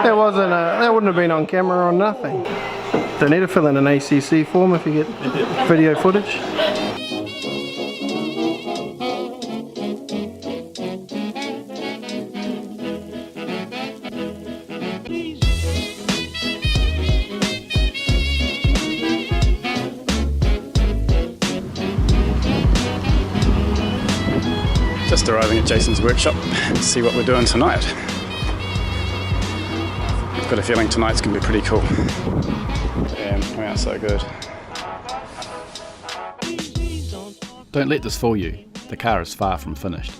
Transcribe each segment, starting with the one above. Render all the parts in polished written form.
That wasn't that wouldn't have been on camera or nothing. Don't need to fill in an ACC form if you get video footage. Just arriving at Jason's workshop to see what we're doing tonight. I've got a feeling tonight's going to be pretty cool. Damn, coming out so good. Don't let this fool you, the car is far from finished.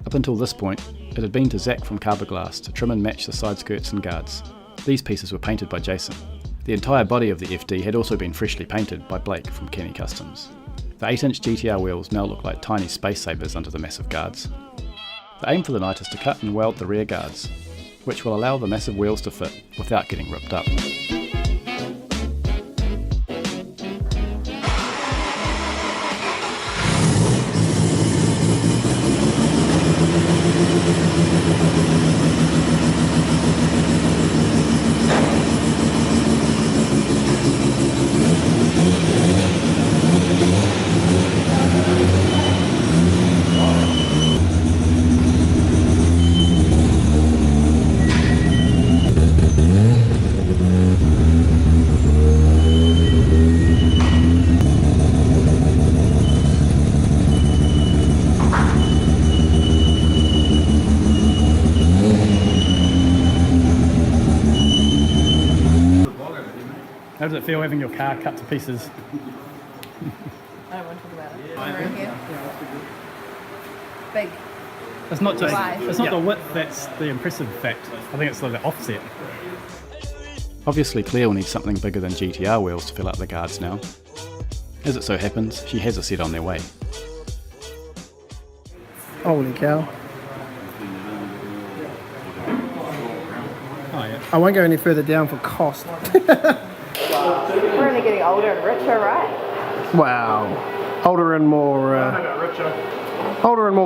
Up until this point, it had been to Zach from Carberglass to trim and match the side skirts and guards. These pieces were painted by Jason. The entire body of the FD had also been freshly painted by Blake from Kenny Customs. The 8-inch GTR wheels now look like tiny space sabres under the massive guards. The aim for the night is to cut and weld the rear guards, which will allow the massive wheels to fit without getting ripped up. How does it feel having your car cut to pieces? I don't want to talk about it. Over here. Big. It's not just, Wide. it's not the width that's the impressive fact. I think it's the offset. Obviously Claire will need something bigger than GTR wheels to fill out the guards now. As it so happens, she has a set on their way. Holy cow. Oh yeah. I won't go any further down for cost. We're only getting older and richer, right? Wow. Older and more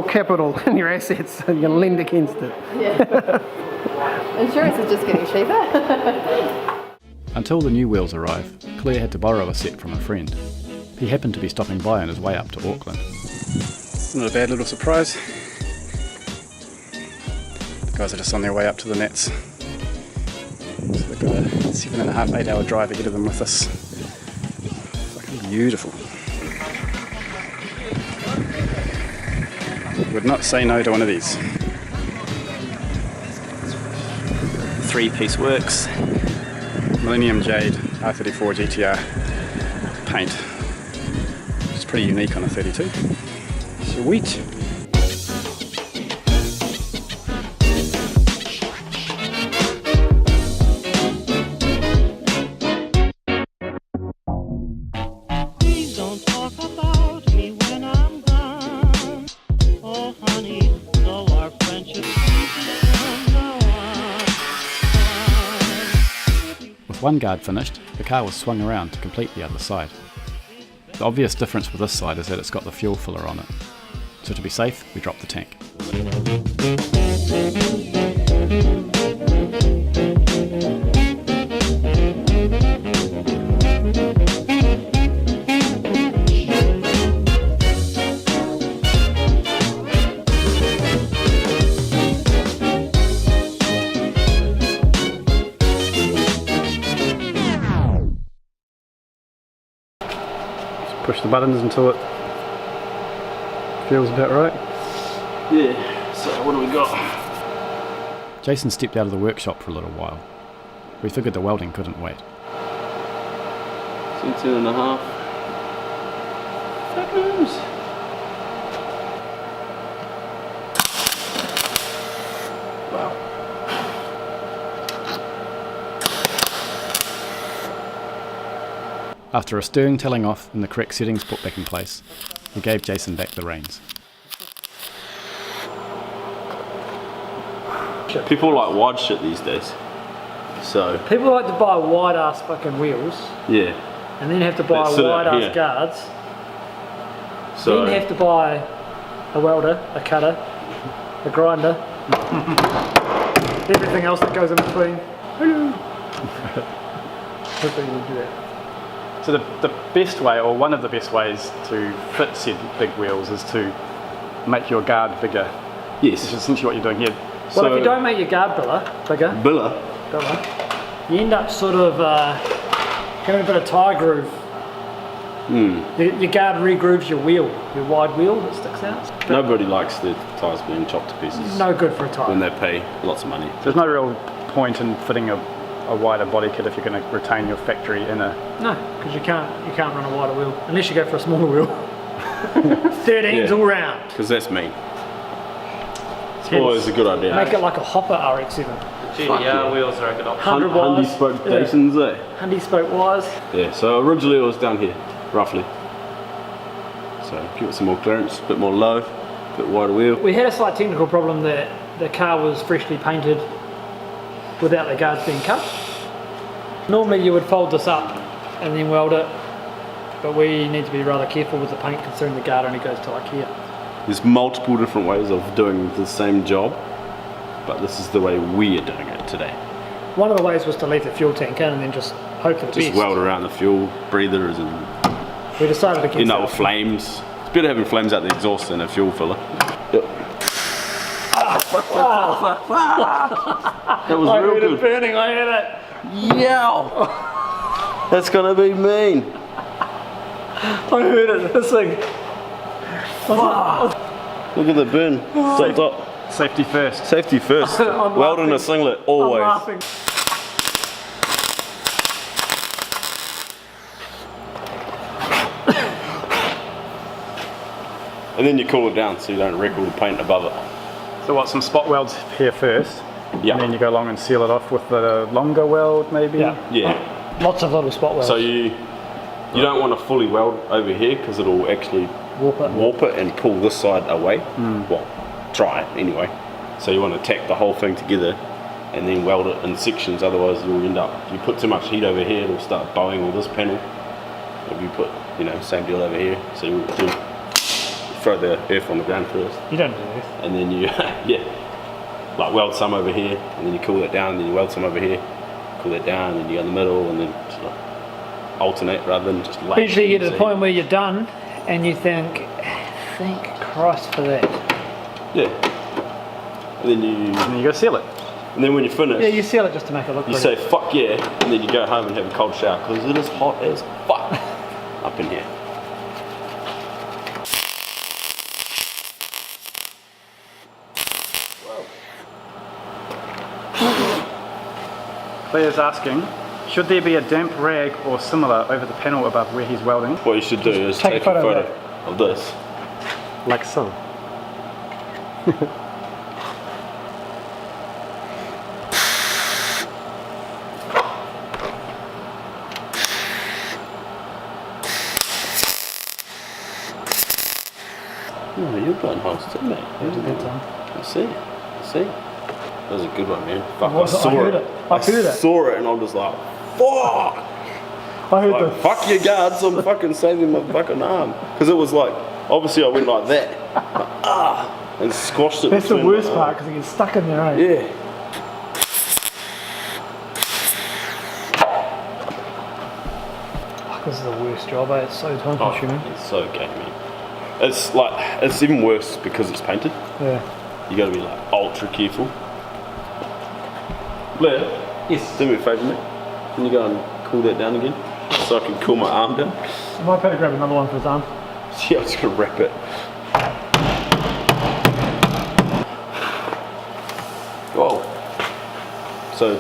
capital in your assets, so you can lend against it. Yeah. Insurance is just getting cheaper. Until the new wheels arrive, Claire had to borrow a set from a friend. He happened to be stopping by on his way up to Auckland. Not a bad little surprise. The guys are just on their way up to the nets. So they've got a 7.5, 8 hour drive ahead of them with this. Fucking beautiful. Would not say no to one of these. 3-piece works. Millennium Jade R34 GTR paint. It's pretty unique on a 32. Sweet. Please don't talk about me when I'm gone. Oh, honey, though our friendship from now on. With one guard finished, the car was swung around to complete the other side. The obvious difference with this side is that it's got the fuel filler on it. So to be safe, we dropped the tank. Push the buttons until it feels about right. Yeah, so what do we got? Jason stepped out of the workshop for a little while. We figured the welding couldn't wait. 10.5. Seconds. Wow. After a stern telling off and the correct settings put back in place, we gave Jason back the reins. People like wide shit these days. So, People like to buy wide ass fucking wheels yeah. and then have to buy That sit wide out ass here. guards, So, then have to buy a welder, a cutter, a grinder, everything else that goes in between. Hello. Hopefully you'll do that. So the best way, or one of the best ways to fit said big wheels is to make your guard bigger. Yes. Which is essentially what you're doing here. Well, if you don't make your guard bigger, you end up sort of getting a bit of tyre groove. Your guard regrooves your wheel, your wide wheel that sticks out. Nobody likes their tyres being chopped to pieces No good for a tyre. when they pay lots of money. There's no real point in fitting a wider body kit if you're going to retain your factory inner. No, because you can't run a wider wheel unless you go for a smaller wheel. 13s all round. Because that's me. It's always a good idea. Make it like a hopper RX7. GDR wheels are a good option. 100 Hundy wires. spoke Dasons, eh? Hundy spoke wires. Yeah, so originally it was down here, roughly. So give it some more clearance, a bit more low, a bit wider wheel. We had a slight technical problem that the car was freshly painted without the guards being cut. Normally you would fold this up and then weld it, but we need to be rather careful with the paint considering the guard only goes to like here. There's multiple different ways of doing the same job, but this is the way we are doing it today. One of the ways was to leave the fuel tank in and then just hope for the Just best. weld around the fuel breathers and We decided against end up that. with flames. It's better having flames out the exhaust than a fuel filler. Yep. That was I real heard it good. burning, I heard it. Yeah. That's gonna be mean. I heard it, this thing. Look at the burn. Stop, stop. Safety first. Safety first. I'm Weld in a laughing. singlet, I'm always. laughing. And then you cool it down so you don't wreck all the paint above it. So what, some spot welds here first, Yeah. and then you go along and seal it off with the longer weld maybe? Yeah. Yeah. Lots of little spot welds. So you don't want to fully weld over here because it'll actually warp it. and pull this side away. Well, try it anyway. So you want to tack the whole thing together and then weld it in sections, otherwise you'll end up, you put too much heat over here, it'll start bowing all this panel. If you put, same deal over here, so you throw the earth on the ground first. You don't do this. And then you, like weld some over here, and then you cool it down, and then you weld some over here, cool it down, and then you go in the middle, and then just like alternate rather than just lay. Eventually you get to the point where you're done and you think, thank Christ for that. Yeah. And then And then you go seal it. and then when you finish, Yeah, you seal it just to make it look you pretty. say fuck yeah, and then you go home and have a cold shower because it is hot as fuck up in here. Claire's asking, should there be a damp rag or similar over the panel above where he's welding? What you should do is take a take a photo photo of of this. Like so. Oh, you're blowing holes too, mate. It was a good time. I see. That was a good one, man. Fuck, Was it? I heard it. I heard it. saw it and I'm just like, fuck! I heard Like, fuck your guards, I'm fucking saving my fucking arm. Because it was like, obviously I went like that. And squashed it. That's the between my worst part arm. because it gets stuck in there, eh? Yeah. Fuck, this is the worst job, eh? It's so time Oh, consuming. it's so gamey. It's like, it's even worse because it's painted. Yeah. You gotta be like ultra careful. Blair? Yes. Do me a favour, mate. Can you go and cool that down again? So I can cool my arm down? I might better grab another one for his arm. Yeah, I'm just gonna wrap it. Whoa. So,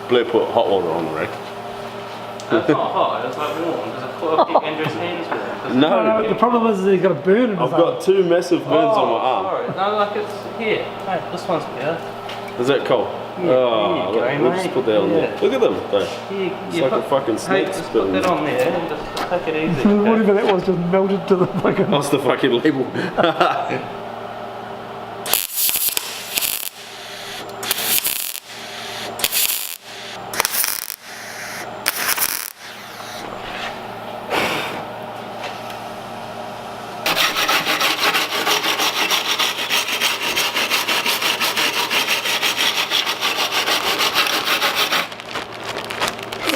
Blair put hot water on the rack. That's not hot, it's like warm, because I thought I'd get Andrew's hands with it. No, No, the problem is that he's got a burn in his I've arm. got two massive burns on my arm. Sorry, no, like it's here. Hey, this one's better. Is that cool? Yeah, Oh, there you go, we'll just mate. put that on there. Yeah. Look at them, though. Here, It's like a fucking snake Hey, just spitting. put that on there and just take it easy. okay? Whatever that was just melted to the fucking... That's the fucking label.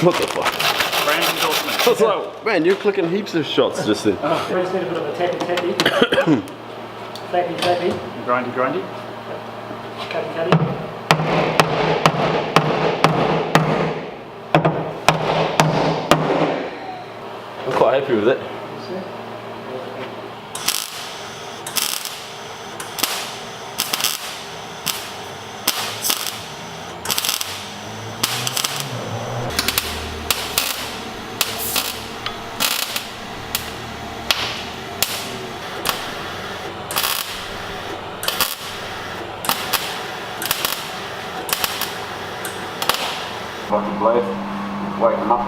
What the fuck? Brand endorsement. I was like, man, you're clicking heaps of shots just then. We just need a bit of a tappy. Flappy. Grindy. Cutty. I'm quite happy with it. Fucking blade, wake him up.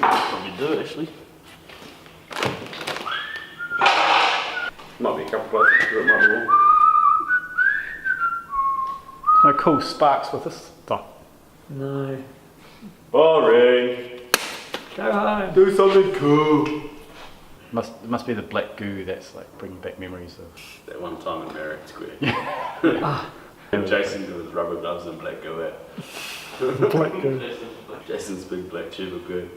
Probably do it actually. Might be a couple places where it might be wrong. No cool sparks with this stuff. No. Boring. Go home. Do something cool. It must be the black goo that's like bringing back memories of. That one time in Merrick Square. And Jason with his rubber gloves and black goo out. Black goo. Jason's big black tube of goo.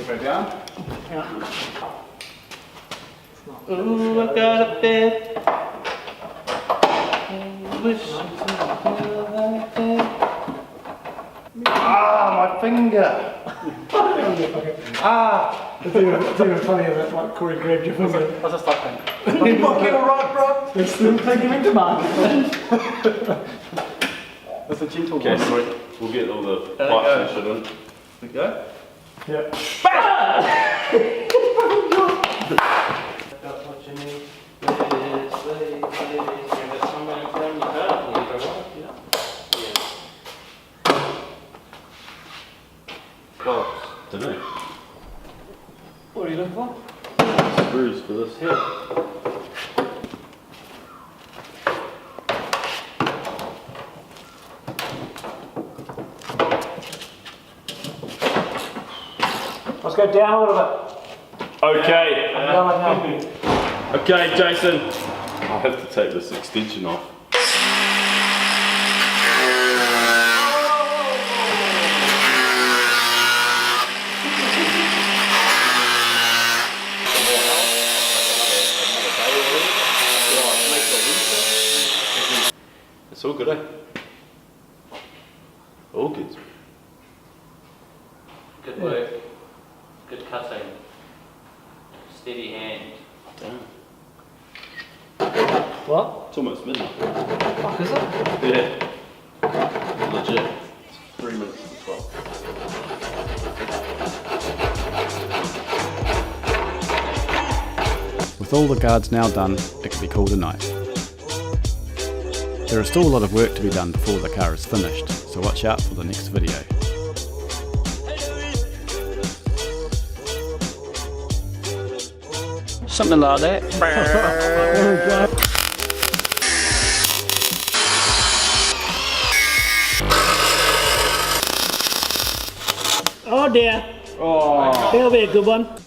Go down. Ooh, I got a bed. Ah, my finger. It's even funnier that like Corey grabbed your finger. What's this like thing? You fucking alright, bro? They're still taking him to market. That's a gentle Okay, one. so we'll get all the pipes and shit in. We go. Yeah. That's what you need. Please. Get somebody from the bed. Oh, don't know. What are you looking for? Screws for this here. Let's go down a little bit. Okay. Down. Okay, Jason. I'll have to take this extension off. It's all good, eh? All good. Good work. Good cutting. Steady hand. Damn. What? It's almost midnight. Fuck is it? Yeah. Legit. It's 3 minutes to 12. With all the guards now done, it can be called a night. There is still a lot of work to be done before the car is finished, so watch out for the next video. Something like that. Oh dear. Oh. That'll be a good one.